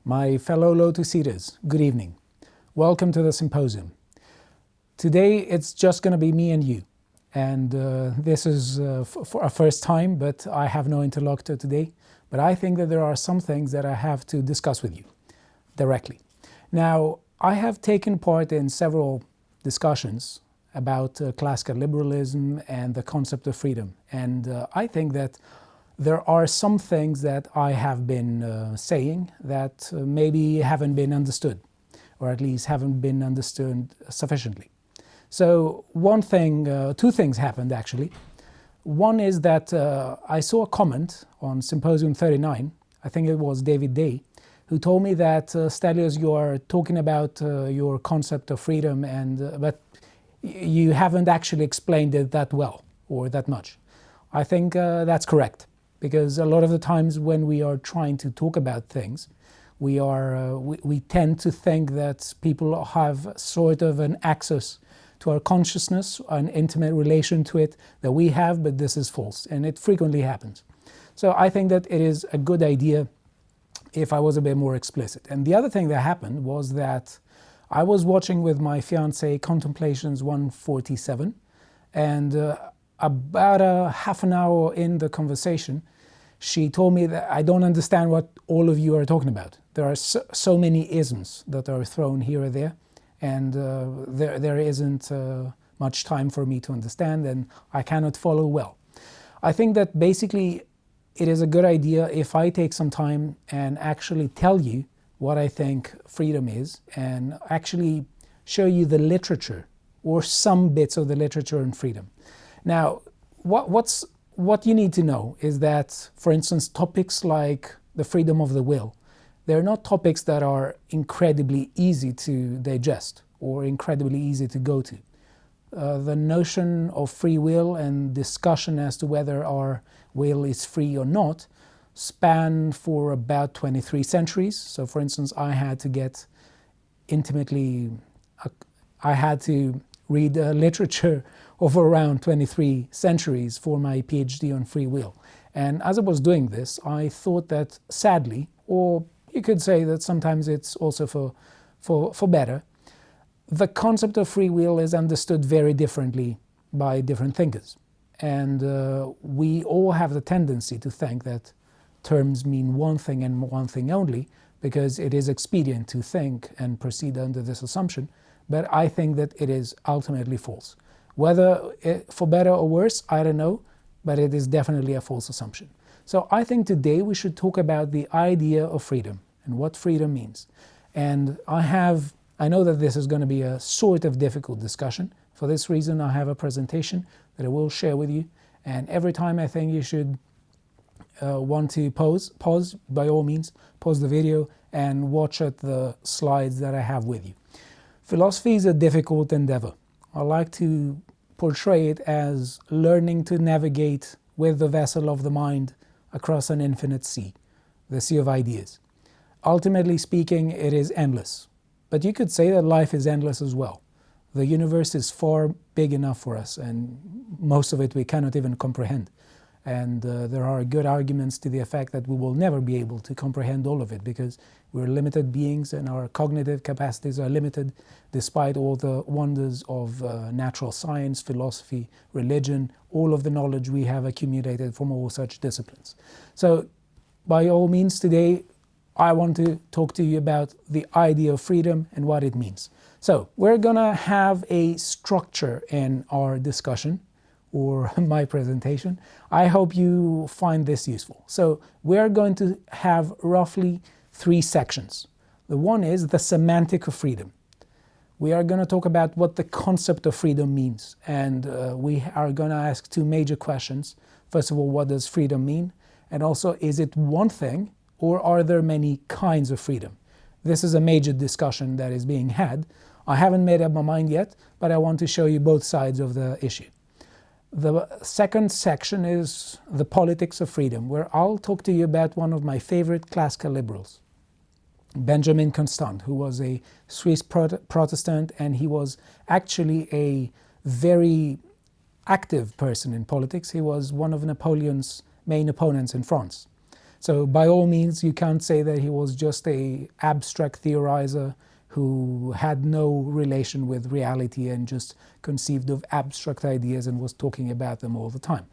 My fellow Lotus Eaters, good evening. Welcome to the symposium. Today it's just going to be me and you. And this is for our first time, but I have no interlocutor today. But I think that there are some things that I have to discuss with you directly. Now, I have taken part in several discussions about classical liberalism and the concept of freedom. And I think that there are some things that I have been saying that maybe haven't been understood, or at least haven't been understood sufficiently. So two things happened actually. One is that I saw a comment on Symposium 39, I think it was David Day, who told me that Stelios, you are talking about your concept of freedom, but you haven't actually explained it that well or that much. I think that's correct. Because a lot of the times when we are trying to talk about things, we tend to think that people have sort of an access to our consciousness, an intimate relation to it that we have, but this is false, and it frequently happens. So I think that it is a good idea if I was a bit more explicit. And the other thing that happened was that I was watching with my fiancée Contemplations 147, and about a half an hour in the conversation, she told me that I don't understand what all of you are talking about. There are so many isms that are thrown here or there, and there isn't much time for me to understand, and I cannot follow well. I think that basically it is a good idea if I take some time and actually tell you what I think freedom is, and actually show you the literature or some bits of the literature on freedom. Now, what you need to know is that, for instance, topics like the freedom of the will, they're not topics that are incredibly easy to digest or incredibly easy to go to. The notion of free will and discussion as to whether our will is free or not span for about 23 centuries. So, for instance, I had to read literature of around 23 centuries for my PhD on free will. And as I was doing this, I thought that sadly, or you could say that sometimes it's also for better, the concept of free will is understood very differently by different thinkers. And we all have the tendency to think that terms mean one thing and one thing only, because it is expedient to think and proceed under this assumption. But I think that it is ultimately false. Whether for better or worse, I don't know, but it is definitely a false assumption. So I think today we should talk about the idea of freedom and what freedom means. And I know that this is going to be a sort of difficult discussion. For this reason, I have a presentation that I will share with you. And every time I think you should want to pause, by all means, pause the video and watch at the slides that I have with you. Philosophy is a difficult endeavor. I like to portray it as learning to navigate with the vessel of the mind across an infinite sea, the sea of ideas. Ultimately speaking, it is endless. But you could say that life is endless as well. The universe is far big enough for us, and most of it we cannot even comprehend. And there are good arguments to the effect that we will never be able to comprehend all of it, because we're limited beings and our cognitive capacities are limited despite all the wonders of natural science, philosophy, religion, all of the knowledge we have accumulated from all such disciplines. So by all means today I want to talk to you about the idea of freedom and what it means. So we're gonna have a structure in our discussion, or my presentation. I hope you find this useful. So we're going to have roughly 3 sections. The one is the semantic of freedom. We are going to talk about what the concept of freedom means, and we are going to ask 2 major questions. First of all, what does freedom mean? And also, is it one thing, or are there many kinds of freedom? This is a major discussion that is being had. I haven't made up my mind yet, but I want to show you both sides of the issue. The second section is the politics of freedom, where I'll talk to you about one of my favorite classical liberals, Benjamin Constant, who was a Swiss Protestant, and he was actually a very active person in politics. He was one of Napoleon's main opponents in France. So by all means, you can't say that he was just an abstract theorizer who had no relation with reality and just conceived of abstract ideas and was talking about them all the time.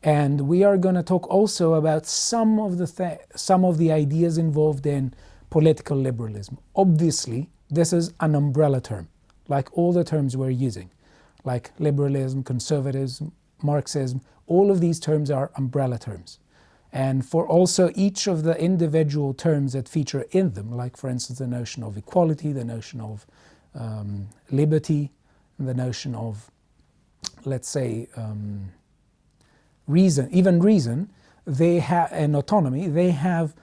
And we are going to talk also about some of the ideas involved in political liberalism. Obviously, this is an umbrella term, like all the terms we're using, like liberalism, conservatism, Marxism. All of these terms are umbrella terms. And for also each of the individual terms that feature in them, like for instance the notion of equality, the notion of liberty, the notion of, let's say, reason, and autonomy, they have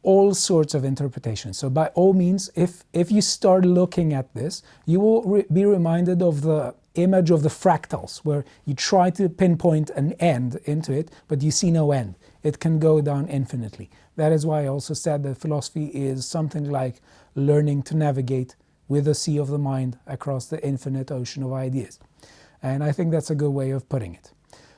all sorts of interpretations. So by all means, if you start looking at this, you will be reminded of the image of the fractals, where you try to pinpoint an end into it, but you see no end. It can go down infinitely. That is why I also said that philosophy is something like learning to navigate with the sea of the mind across the infinite ocean of ideas. And I think that's a good way of putting it.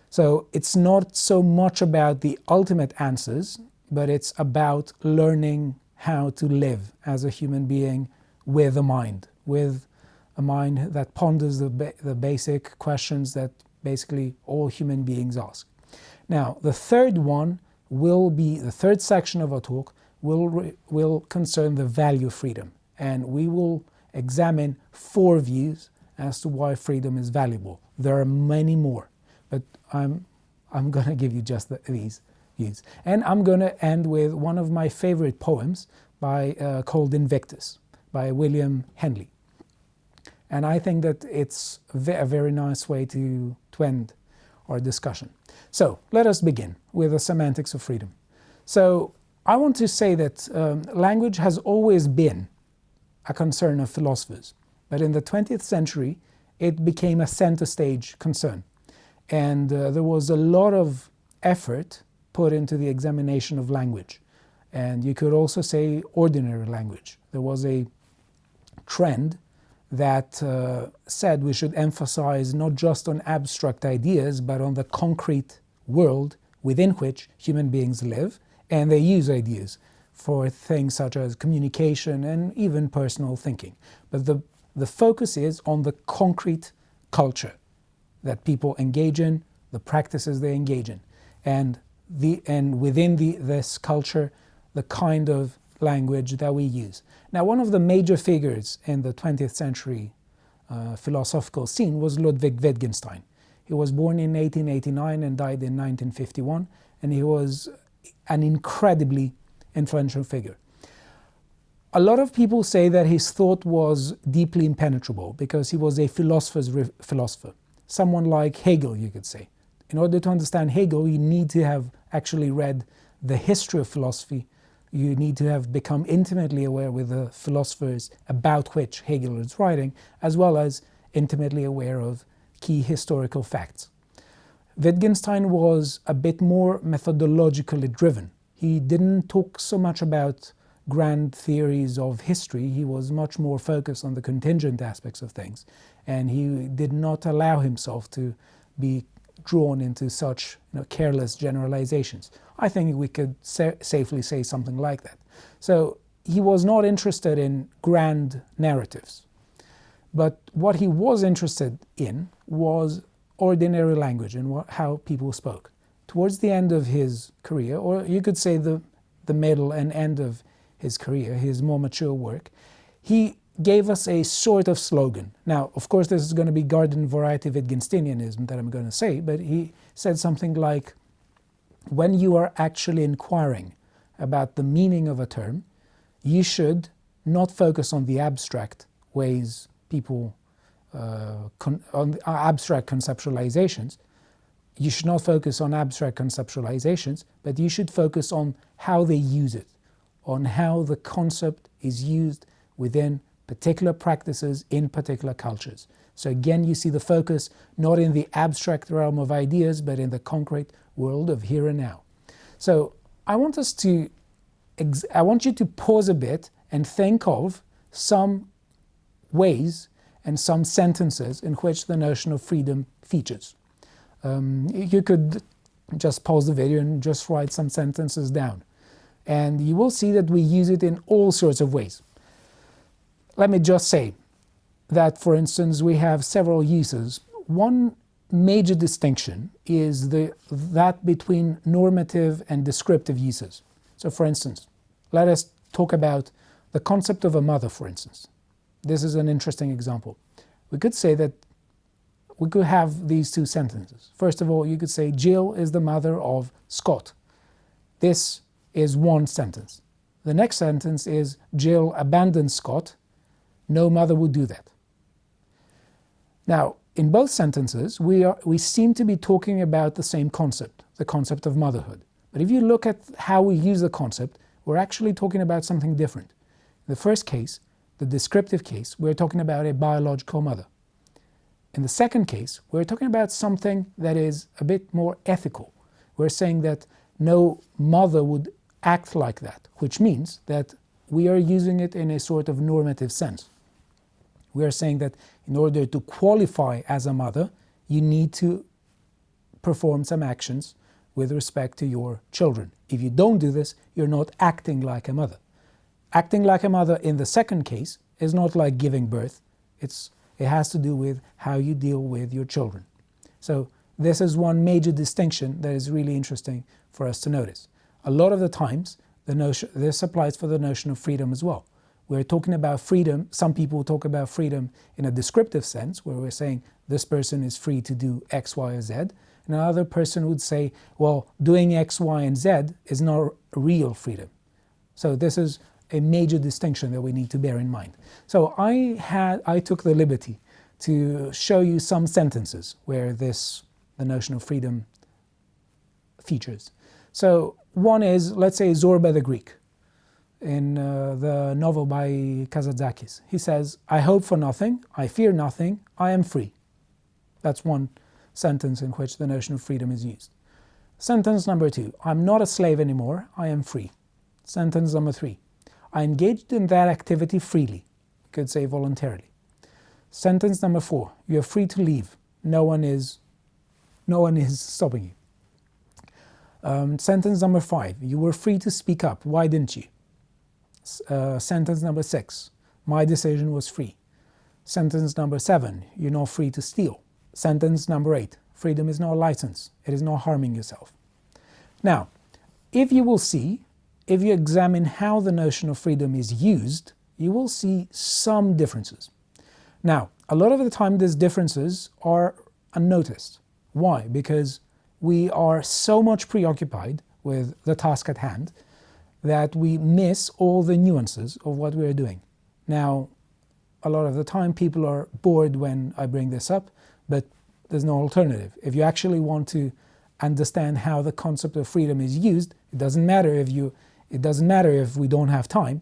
So it's not so much about the ultimate answers, but it's about learning how to live as a human being with a mind that ponders the basic questions that basically all human beings ask. Now, the third section of our talk will concern the value of freedom, and we will examine 4 views as to why freedom is valuable. There are many more, but I'm going to give you just these views. And I'm going to end with one of my favorite poems called Invictus by William Henley. And I think that it's a very nice way to end our discussion. So let us begin with the semantics of freedom. So I want to say that language has always been a concern of philosophers, but in the 20th century it became a center stage concern. And there was a lot of effort put into the examination of language. And you could also say ordinary language. There was a trend that said we should emphasize not just on abstract ideas, but on the concrete world within which human beings live, and they use ideas for things such as communication and even personal thinking. But the focus is on the concrete culture that people engage in, the practices they engage in, and within this culture, the kind of language that we use. Now, one of the major figures in the 20th century philosophical scene was Ludwig Wittgenstein. He was born in 1889 and died in 1951, and he was an incredibly influential figure. A lot of people say that his thought was deeply impenetrable because he was a philosopher's philosopher. Someone like Hegel, you could say. In order to understand Hegel, you need to have actually read the history of philosophy. You need to have become intimately aware with the philosophers about which Hegel is writing, as well as intimately aware of key historical facts. Wittgenstein was a bit more methodologically driven. He didn't talk so much about grand theories of history. He was much more focused on the contingent aspects of things, and he did not allow himself to be drawn into such careless generalizations. I think we could safely say something like that. So he was not interested in grand narratives, but what he was interested in was ordinary language and how people spoke. Towards the end of his career, or you could say the middle and end of his career, his more mature work, he gave us a sort of slogan. Now, of course, this is going to be garden variety Wittgensteinianism that I'm going to say, but he said something like, when you are actually inquiring about the meaning of a term, you should not focus on the abstract ways people, on abstract conceptualizations. You should not focus on abstract conceptualizations, but you should focus on how they use it, on how the concept is used within particular practices in particular cultures. So again, you see the focus not in the abstract realm of ideas, but in the concrete world of here and now. So I want you to pause a bit and think of some ways and some sentences in which the notion of freedom features. You could just pause the video and just write some sentences down. And you will see that we use it in all sorts of ways. Let me just say that, for instance, we have several uses. One major distinction is that between normative and descriptive uses. So, for instance, let us talk about the concept of a mother, for instance. This is an interesting example. We could say that we could have these two sentences. First of all, you could say Jill is the mother of Scott. This is one sentence. The next sentence is Jill abandoned Scott. No mother would do that. Now, in both sentences, we seem to be talking about the same concept, the concept of motherhood. But if you look at how we use the concept, we're actually talking about something different. In the first case, the descriptive case, we're talking about a biological mother. In the second case, we're talking about something that is a bit more ethical. We're saying that no mother would act like that, which means that we are using it in a sort of normative sense. We are saying that in order to qualify as a mother, you need to perform some actions with respect to your children. If you don't do this, you're not acting like a mother. Acting like a mother in the second case is not like giving birth. It has to do with how you deal with your children. So this is one major distinction that is really interesting for us to notice. A lot of the times, this applies for the notion of freedom as well. We're talking about freedom. Some people talk about freedom in a descriptive sense, where we're saying this person is free to do X, Y, or Z. And another person would say, well, doing X, Y, and Z is not real freedom. So this is a major distinction that we need to bear in mind. So I took the liberty to show you some sentences where the notion of freedom features. So one is, let's say, Zorba the Greek. In the novel by Kazantzakis. He says, I hope for nothing, I fear nothing, I am free. That's one sentence in which the notion of freedom is used. Sentence number 2, I'm not a slave anymore, I am free. Sentence number 3, I engaged in that activity freely. You could say voluntarily. Sentence number 4, you're free to leave. No one is stopping you. Sentence number 5, you were free to speak up. Why didn't you? Sentence number 6, my decision was free. Sentence number 7, you're not free to steal. Sentence number 8, freedom is not a license. It is not harming yourself. Now, if you examine how the notion of freedom is used, you will see some differences. Now, a lot of the time these differences are unnoticed. Why? Because we are so much preoccupied with the task at hand that we miss all the nuances of what we're doing. Now, a lot of the time people are bored when I bring this up, but there's no alternative. If you actually want to understand how the concept of freedom is used, it doesn't matter if we don't have time.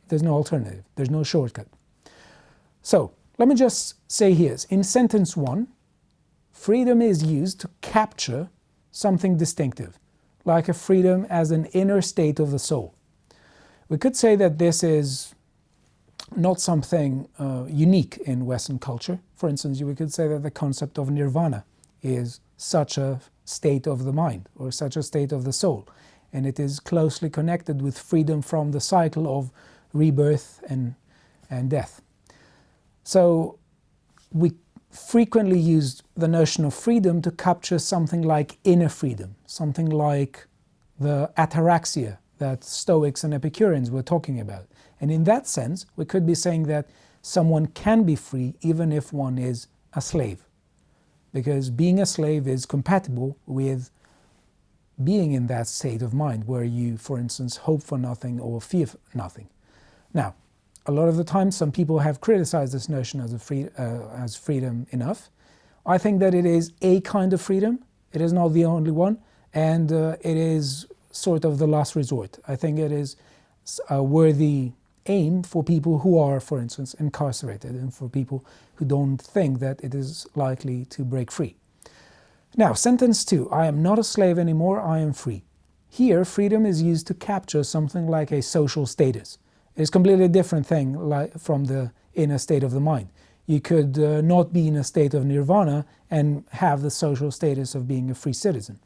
There's no alternative. There's no shortcut. So, let me just say here, in sentence 1, freedom is used to capture something distinctive, like a freedom as an inner state of the soul. We could say that this is not something unique in Western culture. For instance, we could say that the concept of nirvana is such a state of the mind or such a state of the soul, and it is closely connected with freedom from the cycle of rebirth and death. So we frequently used the notion of freedom to capture something like inner freedom, something like the ataraxia that Stoics and Epicureans were talking about. And in that sense, we could be saying that someone can be free even if one is a slave, because being a slave is compatible with being in that state of mind where you, for instance, hope for nothing or fear nothing. Now, a lot of the time, some people have criticized this notion as freedom enough. I think that it is a kind of freedom. It is not the only one, and it is sort of the last resort. I think it is a worthy aim for people who are, for instance, incarcerated, and for people who don't think that it is likely to break free. Now, sentence 2, I am not a slave anymore, I am free. Here, freedom is used to capture something like a social status. It's a completely different thing from the inner state of the mind. You could not be in a state of nirvana and have the social status of being a free citizen.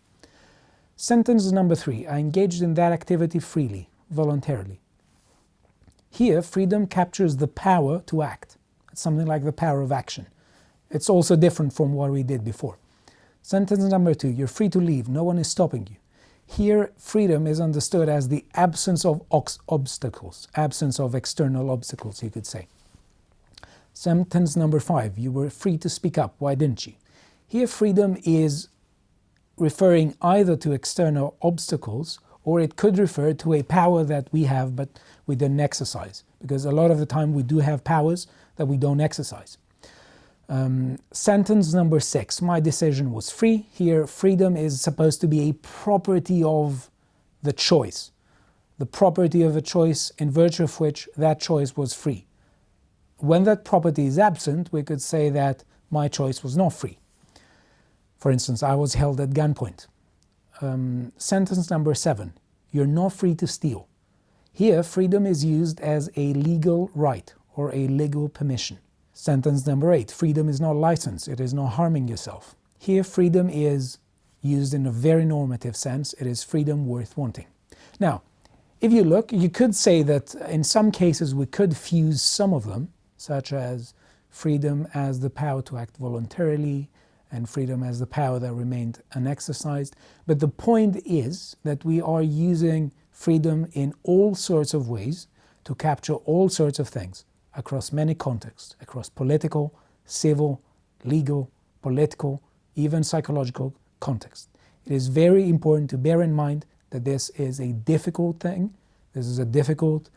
Sentence number 3, I engaged in that activity freely, voluntarily. Here, freedom captures the power to act. It's something like the power of action. It's also different from what we did before. Sentence number 2, you're free to leave, no one is stopping you. Here, freedom is understood as the absence of obstacles, absence of external obstacles, you could say. Sentence number 5, you were free to speak up, why didn't you? Here, freedom is referring either to external obstacles, or it could refer to a power that we have but we didn't exercise, because a lot of the time we do have powers that we don't exercise. Sentence number 6, my decision was free. Here, freedom is supposed to be a property of the choice. The property of a choice in virtue of which that choice was free. When that property is absent, we could say that my choice was not free. For instance, I was held at gunpoint. Sentence number 7, you're not free to steal. Here, freedom is used as a legal right or a legal permission. Sentence number 8, freedom is not license, it is not harming yourself. Here, freedom is used in a very normative sense, it is freedom worth wanting. Now, if you look, you could say that in some cases we could fuse some of them, such as freedom as the power to act voluntarily, and freedom as the power that remained unexercised. But the point is that we are using freedom in all sorts of ways to capture all sorts of things across many contexts, across political, civil, legal, political, even psychological contexts. It is very important to bear in mind that this is a difficult thing, this is a difficult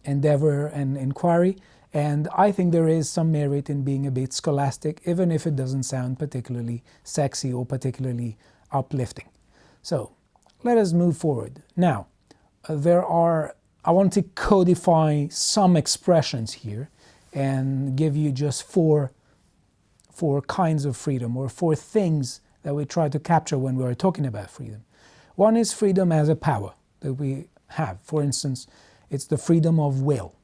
endeavor and inquiry, and I think there is some merit in being a bit scholastic, even if it doesn't sound particularly sexy or particularly uplifting. So, let us move forward. Now, I want to codify some expressions here and give you just four kinds of freedom, or 4 things that we try to capture when we are talking about freedom. One is freedom as a power that we have. For instance, it's the freedom of will.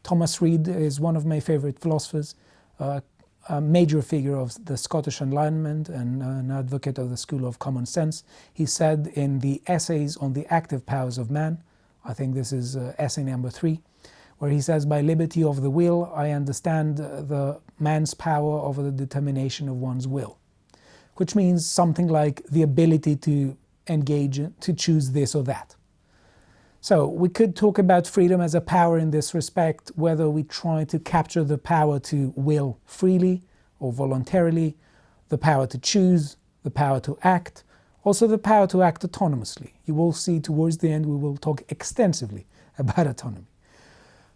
Thomas Reid is one of my favorite philosophers, a major figure of the Scottish Enlightenment and an advocate of the School of Common Sense. He said in the Essays on the Active Powers of Man, I think this is essay number 3, where he says, by liberty of the will, I understand the man's power over the determination of one's will, which means something like the ability to engage, to choose this or that. So we could talk about freedom as a power in this respect, whether we try to capture the power to will freely or voluntarily, the power to choose, the power to act, also the power to act autonomously. You will see towards the end we will talk extensively about autonomy.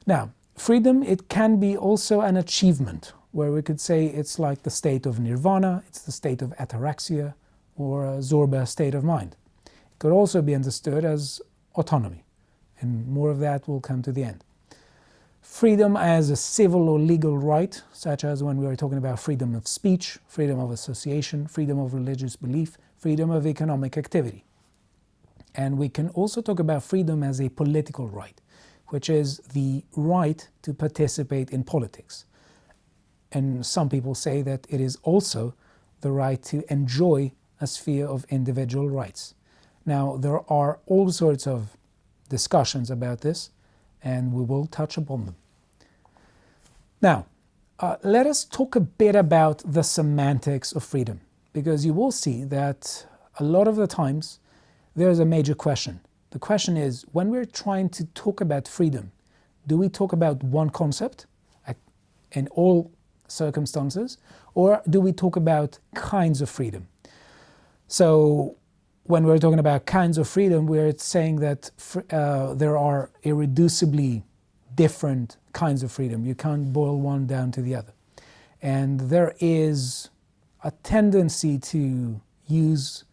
Now, freedom, it can be also an achievement, where we could say it's like the state of nirvana, it's the state of ataraxia, or a Zorba state of mind. It could also be understood as autonomy, and more of that will come to the end. Freedom as a civil or legal right, such as when we are talking about freedom of speech, freedom of association, freedom of religious belief, freedom of economic activity. And we can also talk about freedom as a political right, which is the right to participate in politics. And some people say that it is also the right to enjoy a sphere of individual rights. Now, there are all sorts of discussions about this, and we will touch upon them. Now, let us talk a bit about the semantics of freedom, because you will see that a lot of the times there's a major question. The question is, when we're trying to talk about freedom, do we talk about one concept in all circumstances, or do we talk about kinds of freedom? So, when we're talking about kinds of freedom, we're saying that there are irreducibly different kinds of freedom. You can't boil one down to the other. And there is a tendency to use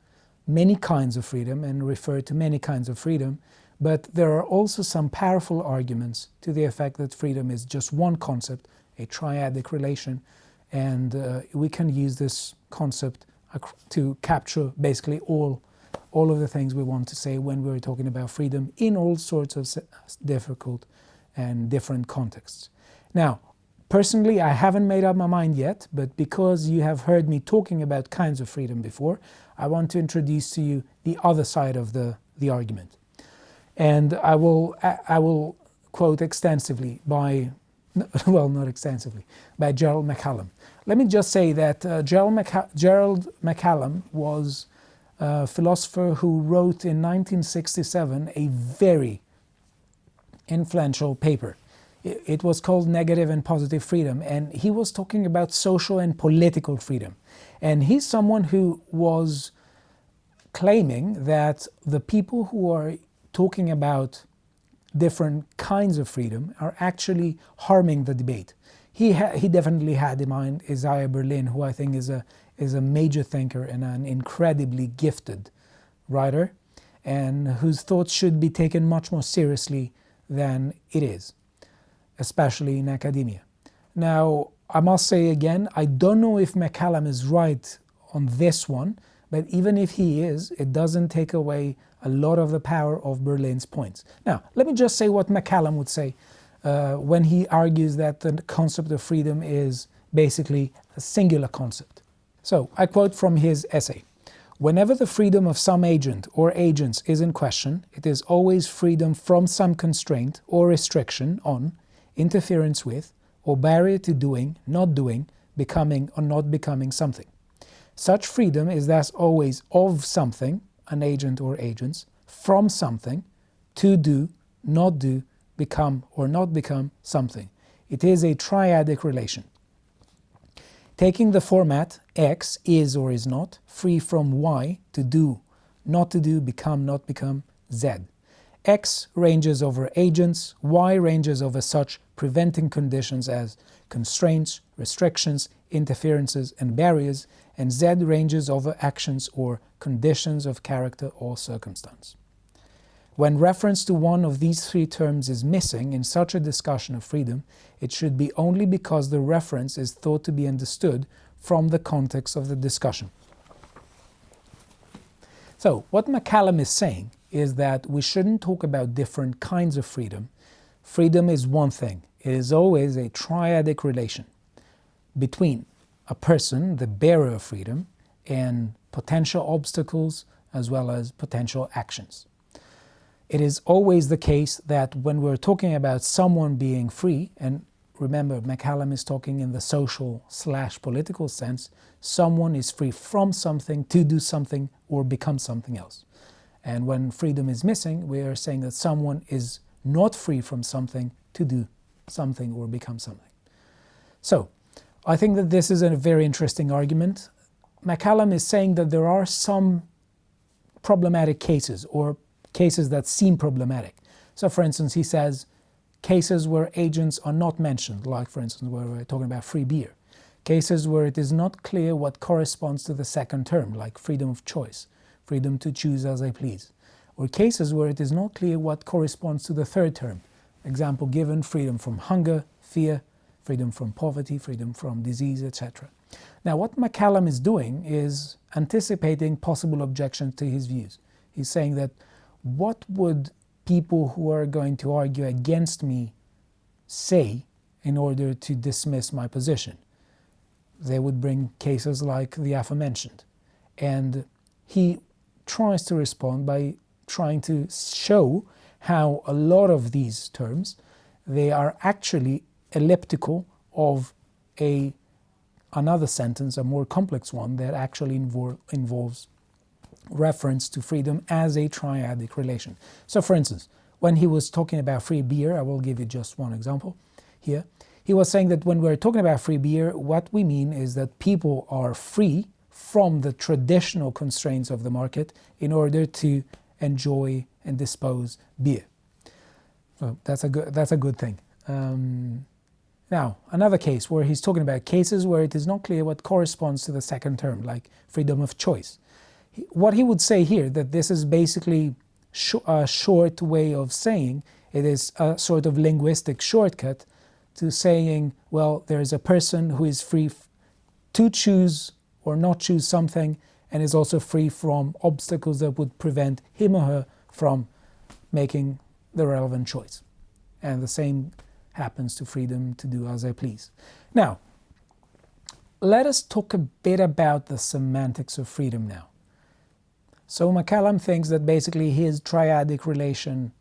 many kinds of freedom and refer to many kinds of freedom, but there are also some powerful arguments to the effect that freedom is just one concept, a triadic relation, and we can use this concept to capture basically all of the things we want to say when we're talking about freedom in all sorts of difficult and different contexts. Now, Personally, I haven't made up my mind yet, but because you have heard me talking about kinds of freedom before, I want to introduce to you the other side of the argument. And I will quote extensively by, well, not extensively, by Gerald McCallum. Let me just say that Gerald McCallum was a philosopher who wrote in 1967 a very influential paper. It was called Negative and Positive Freedom, and he was talking about social and political freedom. And he's someone who was claiming that the people who are talking about different kinds of freedom are actually harming the debate. He definitely had in mind Isaiah Berlin, who I think is a major thinker and an incredibly gifted writer, and whose thoughts should be taken much more seriously than it is, especially in academia. Now, I must say again, I don't know if McCallum is right on this one, but even if he is, it doesn't take away a lot of the power of Berlin's points. Now, let me just say what McCallum would say when he argues that the concept of freedom is basically a singular concept. So, I quote from his essay. Whenever the freedom of some agent or agents is in question, it is always freedom from some constraint or restriction on, interference with, or barrier to doing, not doing, becoming or not becoming something. Such freedom is thus always of something, an agent or agents, from something, to do, not do, become or not become something. It is a triadic relation. Taking the format X is or is not, free from Y, to do, not to do, become, not become, Z. X ranges over agents, Y ranges over such preventing conditions as constraints, restrictions, interferences, and barriers, and Z ranges over actions or conditions of character or circumstance. When reference to one of these three terms is missing in such a discussion of freedom, it should be only because the reference is thought to be understood from the context of the discussion. So, what McCallum is saying is that we shouldn't talk about different kinds of freedom. Freedom is one thing. It is always a triadic relation between a person, the bearer of freedom, and potential obstacles as well as potential actions. It is always the case that when we're talking about someone being free, and remember McCallum is talking in the social/political sense, someone is free from something to do something or become something else. And when freedom is missing, we are saying that someone is not free from something to do something or become something. So, I think that this is a very interesting argument. McCallum is saying that there are some problematic cases or cases that seem problematic. So, for instance, he says cases where agents are not mentioned, like, for instance, where we're talking about free beer. Cases where it is not clear what corresponds to the second term, like freedom of choice, freedom to choose as I please. Or cases where it is not clear what corresponds to the third term. Example given, freedom from hunger, fear, freedom from poverty, freedom from disease, etc. Now, what McCallum is doing is anticipating possible objections to his views. He's saying that what would people who are going to argue against me say in order to dismiss my position? They would bring cases like the aforementioned. And he tries to respond by trying to show how a lot of these terms, they are actually elliptical of another sentence, a more complex one, that actually involves reference to freedom as a triadic relation. So, for instance, when he was talking about free beer, I will give you just one example here. He was saying that when we're talking about free beer, what we mean is that people are free from the traditional constraints of the market in order to enjoy and dispose beer. So that's a good thing. Now, another case where he's talking about cases where it is not clear what corresponds to the second term, like freedom of choice. What he would say here, that this is basically a short way of saying, it is a sort of linguistic shortcut to saying, well, there is a person who is free to choose or not choose something, and is also free from obstacles that would prevent him or her from making the relevant choice. And the same happens to freedom to do as I please. Now, let us talk a bit about the semantics of freedom now. So McCallum thinks that basically his triadic relation,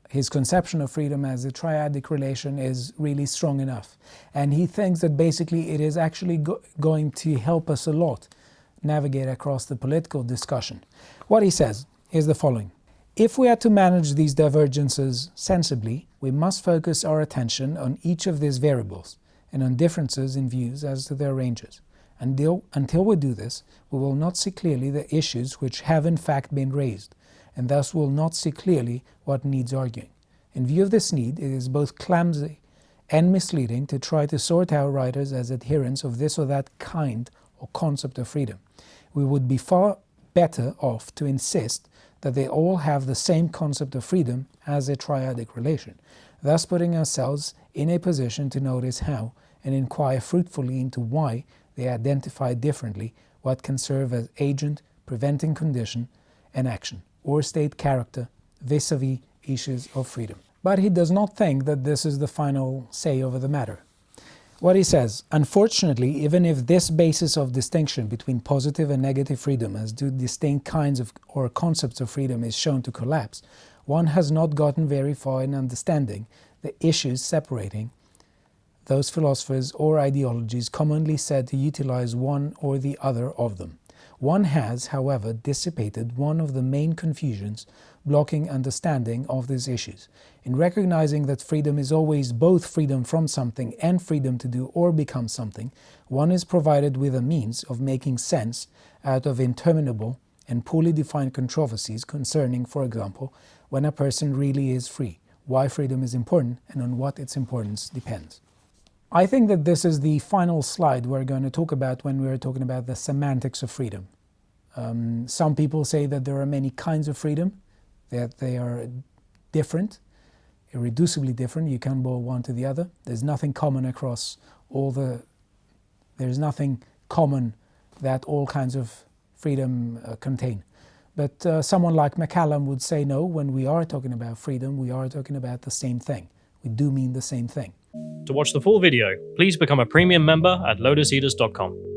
his conception of freedom as a triadic relation is really strong enough. And he thinks that basically it is actually going to help us a lot navigate across the political discussion. What he says is the following. If we are to manage these divergences sensibly, we must focus our attention on each of these variables and on differences in views as to their ranges. Until we do this, we will not see clearly the issues which have in fact been raised, and thus will not see clearly what needs arguing. In view of this need, it is both clumsy and misleading to try to sort out writers as adherents of this or that kind or concept of freedom. We would be far better off to insist that they all have the same concept of freedom as a triadic relation, thus putting ourselves in a position to notice how and inquire fruitfully into why they identify differently what can serve as agent, preventing condition, and action, or state character vis-a-vis issues of freedom. But he does not think that this is the final say over the matter. What he says, unfortunately, even if this basis of distinction between positive and negative freedom as two distinct kinds of or concepts of freedom is shown to collapse, one has not gotten very far in understanding the issues separating those philosophers or ideologies commonly said to utilize one or the other of them. One has, however, dissipated one of the main confusions blocking understanding of these issues. In recognizing that freedom is always both freedom from something and freedom to do or become something, one is provided with a means of making sense out of interminable and poorly defined controversies concerning, for example, when a person really is free, why freedom is important, and on what its importance depends. I think that this is the final slide we're going to talk about when we're talking about the semantics of freedom. Some people say that there are many kinds of freedom, that they are different, irreducibly different. You can't boil one to the other. There's nothing common across there's nothing common that all kinds of freedom contain. But someone like McCallum would say, no, when we are talking about freedom, we are talking about the same thing. We do mean the same thing. To watch the full video, please become a premium member at lotuseaters.com.